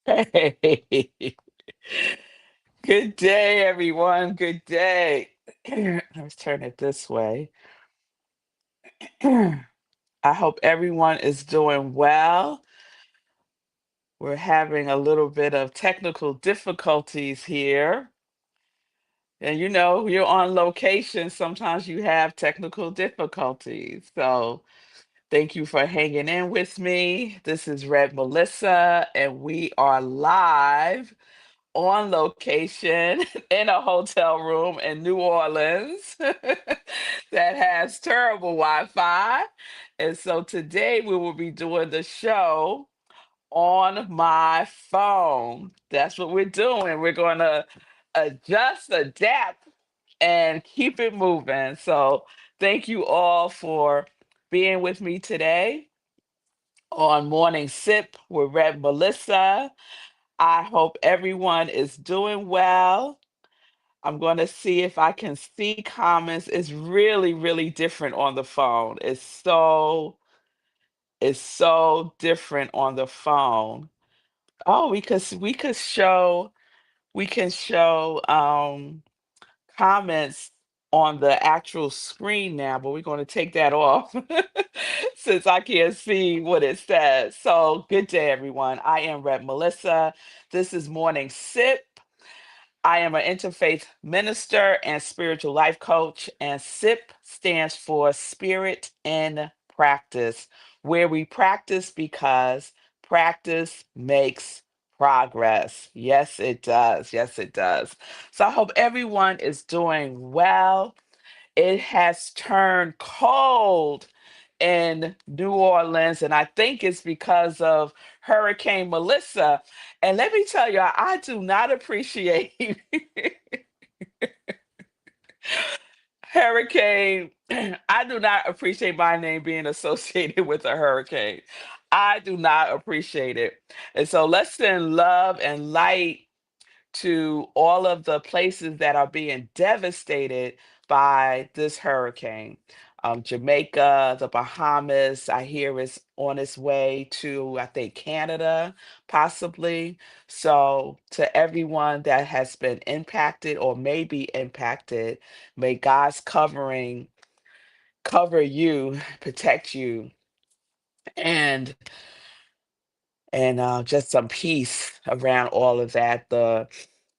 Hey, good day, everyone. Good day. Let's turn it this way. I hope everyone is doing well. We're having a little bit of technical difficulties here. And you're on location. Sometimes you have technical difficulties. So thank you for hanging in with me. This is Red Melissa, and we are live on location in a hotel room in New Orleans that has terrible Wi-Fi. And so today we will be doing the show on my phone. That's what we're doing. We're going to adjust, adapt, and keep it moving. So thank you all for being with me today on Morning Sip with Red Melissa. I hope everyone is doing well. I'm going to see if I can see comments. It's really, really different on the phone. It's so different on the phone. Oh, we can show comments on the actual screen now, but we're going to take that off since I can't see what it says. So, good day, everyone. I am Rep Melissa. This is Morning Sip. I am an interfaith minister and spiritual life coach, and SIP stands for Spirit in Practice, where we practice because practice makes progress. Yes, it does. Yes, it does. So I hope everyone is doing well. It has turned cold in New Orleans, and I think it's because of Hurricane Melissa. And let me tell you, I do not appreciate hurricane. I do not appreciate my name being associated with a hurricane. I do not appreciate it. And so let's send love and light to all of the places that are being devastated by this hurricane. Jamaica, the Bahamas, I hear is on its way to, I think, Canada, possibly. So, to everyone that has been impacted or may be impacted, may God's covering cover you, protect you, and just some peace around all of that.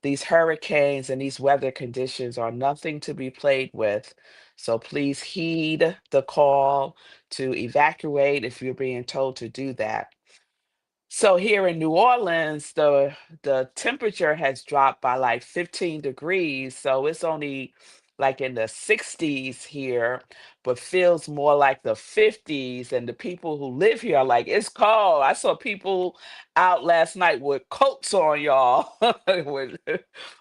These hurricanes and these weather conditions are nothing to be played with. So please heed the call to evacuate if you're being told to do that. So here in New Orleans, the temperature has dropped by like 15 degrees. So it's only like in the 60s here, but feels more like the 50s. And the people who live here are like, it's cold. I saw people out last night with coats on, y'all, with,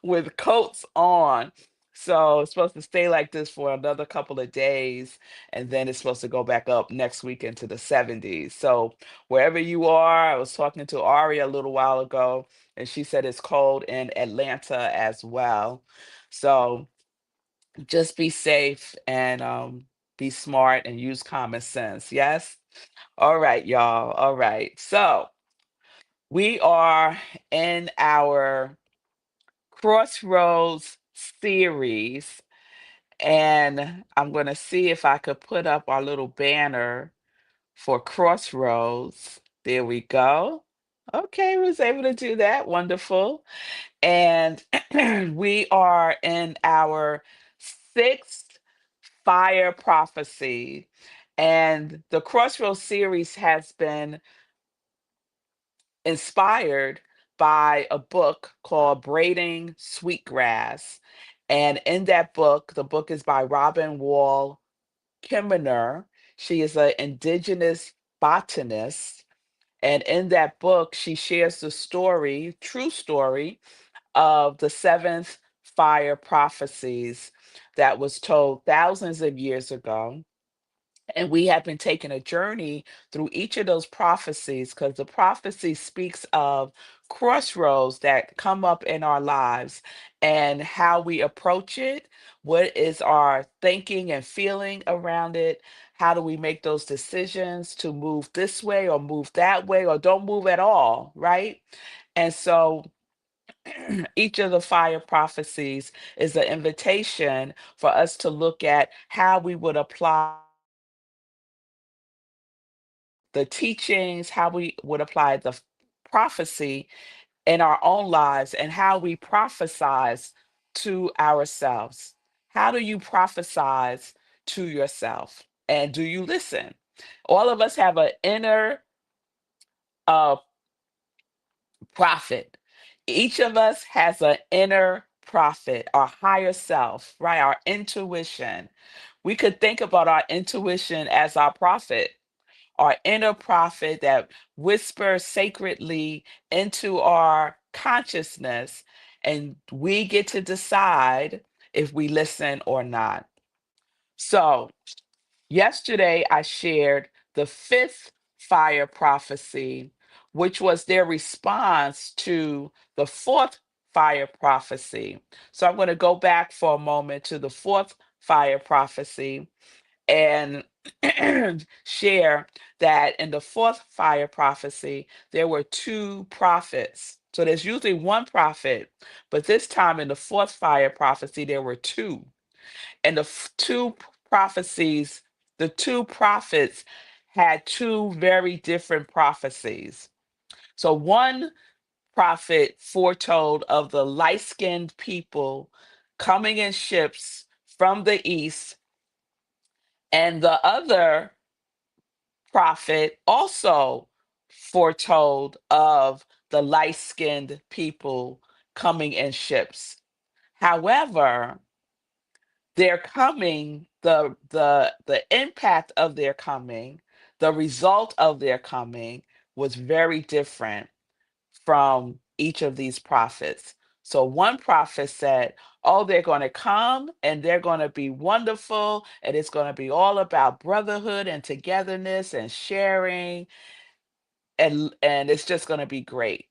with coats on. So it's supposed to stay like this for another couple of days, and then it's supposed to go back up next week into the 70s. So wherever you are, I was talking to Ari a little while ago, and she said it's cold in Atlanta as well. So just be safe and be smart and use common sense. Yes? All right, y'all. All right. So we are in our Crossroads series, and I'm going to see if I could put up our little banner for Crossroads. There we go. Okay, was able to do that. Wonderful. And we are in our sixth Fire Prophecy. And the Crossroads series has been inspired by a book called Braiding Sweetgrass. And in that book, the book is by Robin Wall Kimmerer. She is an indigenous botanist. And in that book, she shares the story, true story, of the seventh fire prophecies that was told thousands of years ago. And we have been taking a journey through each of those prophecies because the prophecy speaks of crossroads that come up in our lives and how we approach it. What is our thinking and feeling around it? How do we make those decisions to move this way or move that way or don't move at all, right? And so each of the fire prophecies is an invitation for us to look at how we would apply the teachings, how we would apply the prophecy in our own lives, and how we prophesize to ourselves. How do you prophesize to yourself? And do you listen? All of us have an inner uh, prophet. Each of us has an inner prophet, our higher self, right? Our intuition. We could think about our intuition as our prophet, our inner prophet that whispers sacredly into our consciousness, and we get to decide if we listen or not. So, yesterday I shared the fifth fire prophecy, which was their response to the fourth fire prophecy. So, I'm going to go back for a moment to the fourth fire prophecy and share that in the fourth fire prophecy, there were two prophets. So there's usually one prophet, but this time in the fourth fire prophecy, there were two. And the two prophecies, the two prophets had two very different prophecies. So one prophet foretold of the light skinned people coming in ships from the east, and the other prophet also foretold of the light skinned people coming in ships. However, their coming, the impact of their coming, the result of their coming was very different from each of these prophets. So one prophet said, oh, they're going to come and they're going to be wonderful, and it's going to be all about brotherhood and togetherness and sharing, and it's just going to be great.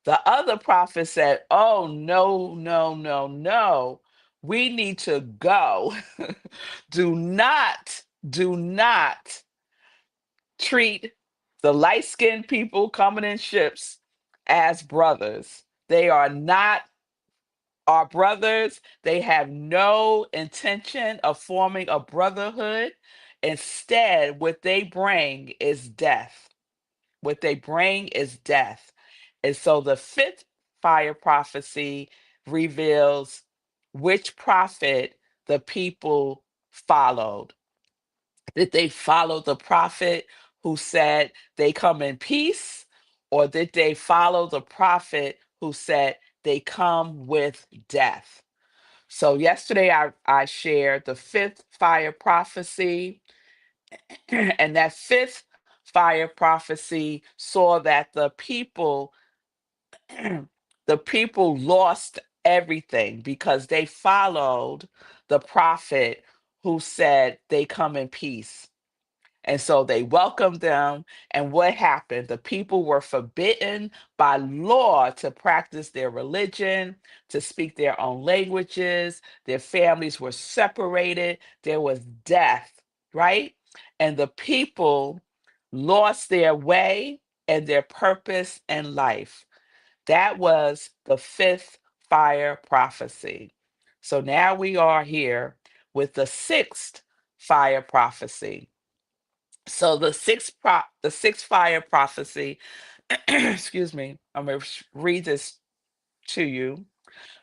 The other prophet said, oh, no, no, no, no. We need to go. Do not treat the light skinned people coming in ships as brothers. They are not our brothers. They have no intention of forming a brotherhood. Instead, what they bring is death. What they bring is death. And so the fifth fire prophecy reveals which prophet the people followed. Did they follow the prophet who said they come in peace? Or did they follow the prophet who said they come with death? So yesterday I shared the fifth fire prophecy, and that fifth fire prophecy saw that the people lost everything because they followed the prophet who said they come in peace. And so they welcomed them. And what happened? The people were forbidden by law to practice their religion, to speak their own languages. Their families were separated. There was death, right? And the people lost their way and their purpose in life. That was the fifth fire prophecy. So now we are here with the sixth fire prophecy. So the sixth fire prophecy, excuse me, I'm going to read this to you.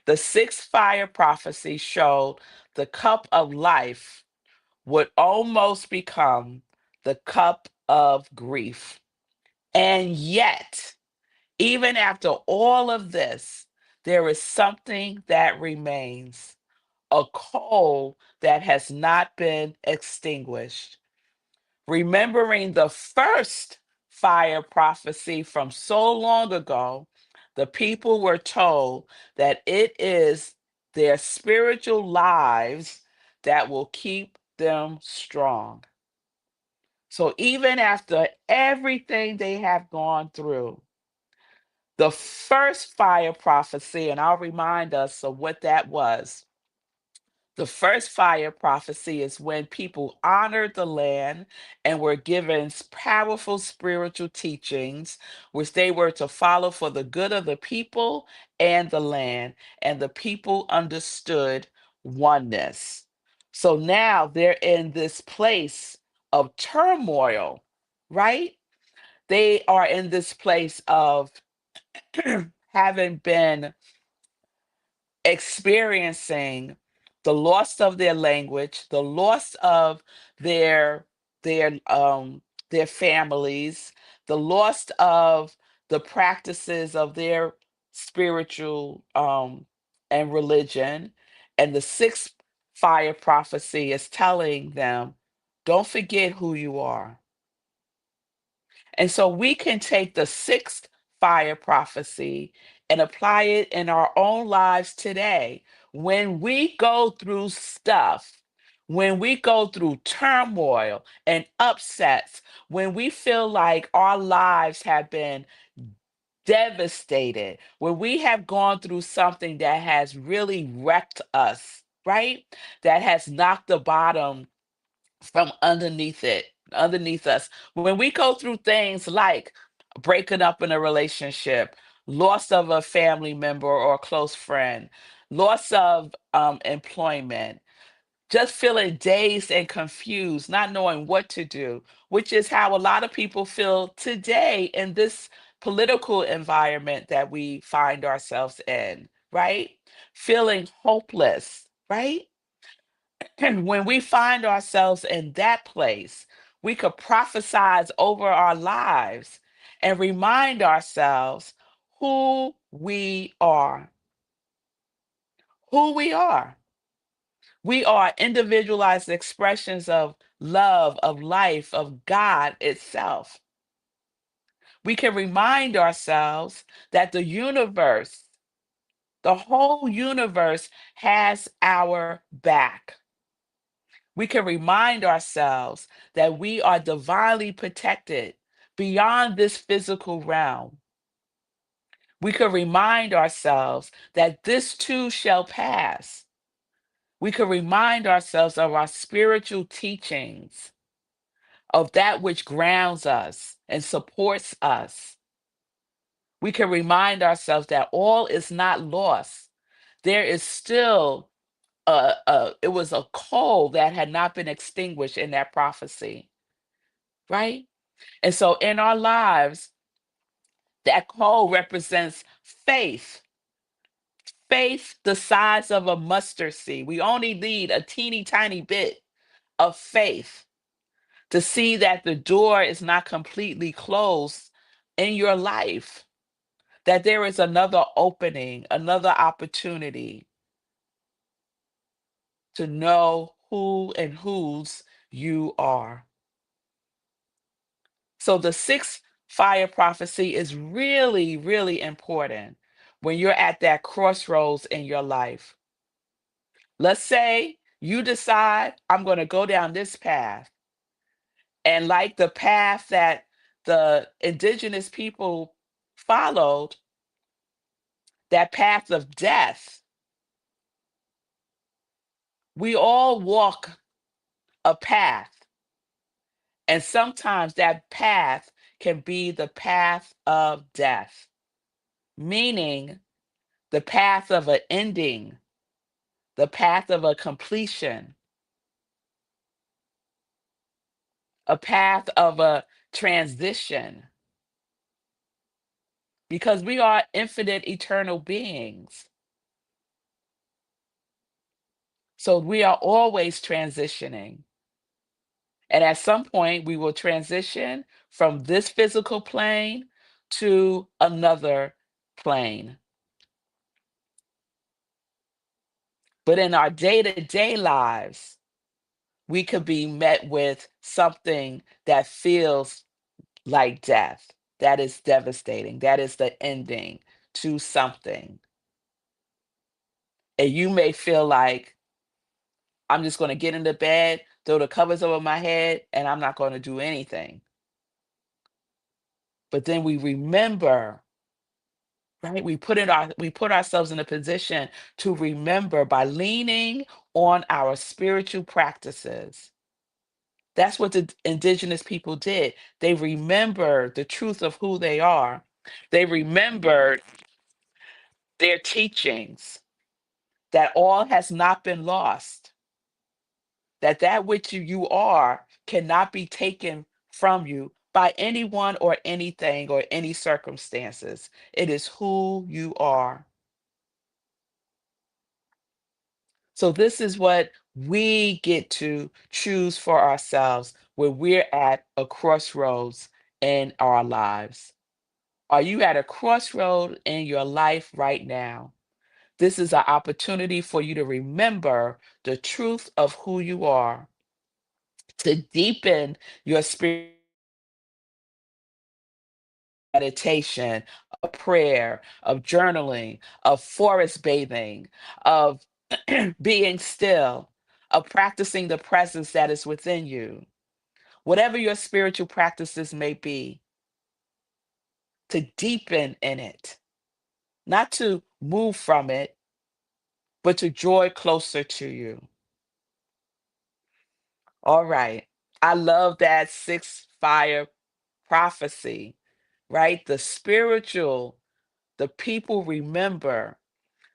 The sixth fire prophecy showed the cup of life would almost become the cup of grief. And yet, even after all of this, there is something that remains, a coal that has not been extinguished. Remembering the first fire prophecy from so long ago, the people were told that it is their spiritual lives that will keep them strong. So even after everything they have gone through, the first fire prophecy, and I'll remind us of what that was. The first fire prophecy is when people honored the land and were given powerful spiritual teachings, which they were to follow for the good of the people and the land, and the people understood oneness. So now they're in this place of turmoil, right? They are in this place of having been experiencing the loss of their language, the loss of their their um their families, the loss of the practices of their spiritual and religion. And the sixth fire prophecy is telling them, don't forget who you are. And so we can take the sixth fire prophecy and apply it in our own lives today. When we go through stuff, when we go through turmoil and upsets, when we feel like our lives have been devastated, when we have gone through something that has really wrecked us, right? That has knocked the bottom from underneath us. When we go through things like breaking up in a relationship, loss of a family member or a close friend, loss of employment, just feeling dazed and confused, not knowing what to do, which is how a lot of people feel today in this political environment that we find ourselves in, right? Feeling hopeless, right? And when we find ourselves in that place, we could prophesize over our lives and remind ourselves who we are. Who we are. We are individualized expressions of love, of life, of God itself. We can remind ourselves that the universe, the whole universe, has our back. We can remind ourselves that we are divinely protected beyond this physical realm. We can remind ourselves that this too shall pass. We can remind ourselves of our spiritual teachings, of that which grounds us and supports us. We can remind ourselves that all is not lost. There is still it was a coal that had not been extinguished in that prophecy, right? And so in our lives, that coal represents faith. Faith the size of a mustard seed. We only need a teeny tiny bit of faith to see that the door is not completely closed in your life, that there is another opening, another opportunity. to know who and whose you are. So the sixth fire prophecy is really, really important when you're at that crossroads in your life. Let's say you decide, I'm going to go down this path. And like the path that the indigenous people followed, that path of death, we all walk a path. And sometimes that path can be the path of death, meaning the path of an ending, the path of a completion, a path of a transition, because we are infinite eternal beings. So we are always transitioning. And at some point, we will transition from this physical plane to another plane. But in our day to day lives, we could be met with something that feels like death, that is devastating, that is the ending to something. And you may feel like, I'm just going to get into bed, throw the covers over my head, and I'm not going to do anything. But then we remember, right? We put ourselves in a position to remember by leaning on our spiritual practices. That's what the indigenous people did. They remembered the truth of who they are. They remembered their teachings, that all has not been lost, that which you are cannot be taken from you by anyone or anything or any circumstances. It is who you are. So this is what we get to choose for ourselves when we're at a crossroads in our lives. Are you at a crossroad in your life right now? This is an opportunity for you to remember the truth of who you are, to deepen your spirit meditation, of prayer, of journaling, of forest bathing, of being still, of practicing the presence that is within you. Whatever your spiritual practices may be, to deepen in it, not to move from it, but to draw it closer to you. All right. I love that sixth fire prophecy, right? The people remember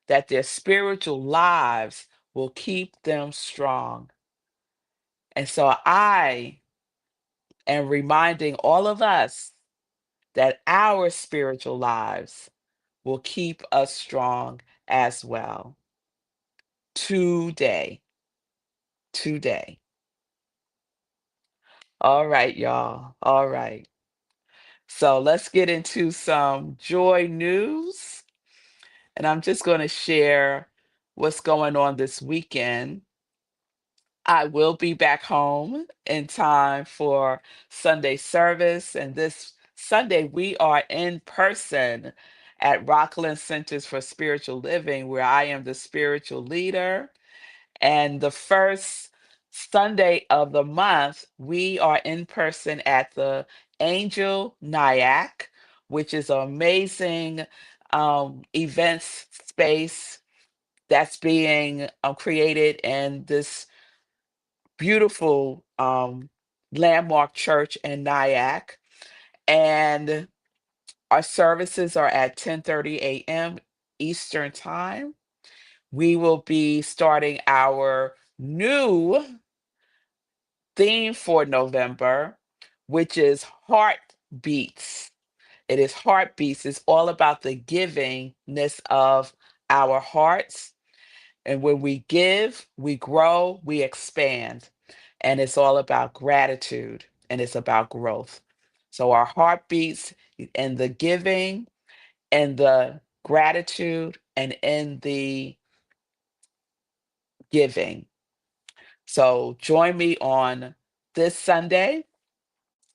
that their spiritual lives will keep them strong. And so I am reminding all of us that our spiritual lives will keep us strong as well. Today, today. All right, y'all. All right. So let's get into some joy news. And I'm just going to share what's going on this weekend. I will be back home in time for Sunday service. And this Sunday, we are in person at Rockland Centers for Spiritual Living, where I am the spiritual leader. And the first Sunday of the month, we are in person at the Angel Nyack, which is an amazing events space that's being created in this beautiful landmark church in Nyack. And our services are at 10:30 a.m. Eastern Time. We will be starting our new theme for November, which is heartbeats. It is heartbeats. It's all about the givingness of our hearts. And when we give, we grow, we expand. And it's all about gratitude and it's about growth. So our heartbeats and the giving and the gratitude and in the giving. So join me on this Sunday.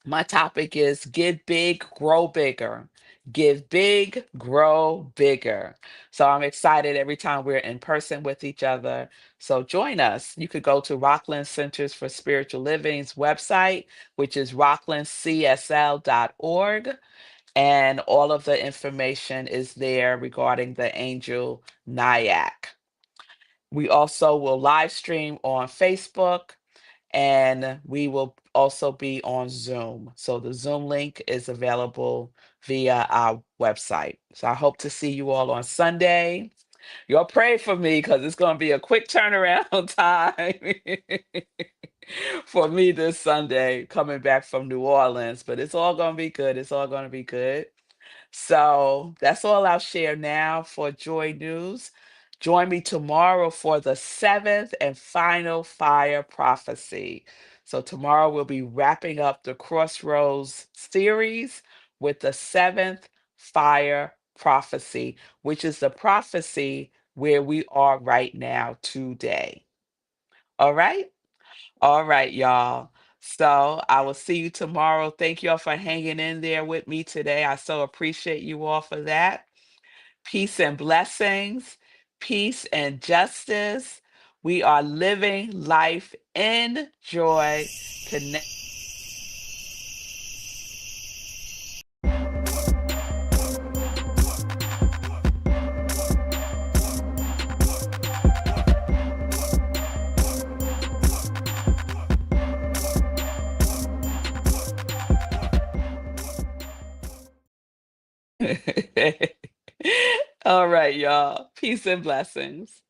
My topic is Give Big, Grow Bigger. Give big, grow bigger. So I'm excited every time we're in person with each other. So join us. You could go to Rockland Centers for Spiritual Living's website, which is rocklandcsl.org. And all of the information is there regarding the Angel Nyack. We also will live stream on Facebook, and we will also be on Zoom. So the Zoom link is available via our website. So I hope to see you all on Sunday. Y'all pray for me because it's going to be a quick turnaround time for me this Sunday coming back from New Orleans. But it's all going to be good. It's all going to be good. So that's all I'll share now for Joy News. Join me tomorrow for the seventh and final Fire Prophecy. So tomorrow we'll be wrapping up the Crossroads series with the seventh Fire Prophecy, which is the prophecy where we are right now today. All right? All right, y'all. So I will see you tomorrow. Thank y'all for hanging in there with me today. I so appreciate you all for that. Peace and blessings, peace and justice. We are living life in joy. Connect. All right, y'all. Peace and blessings.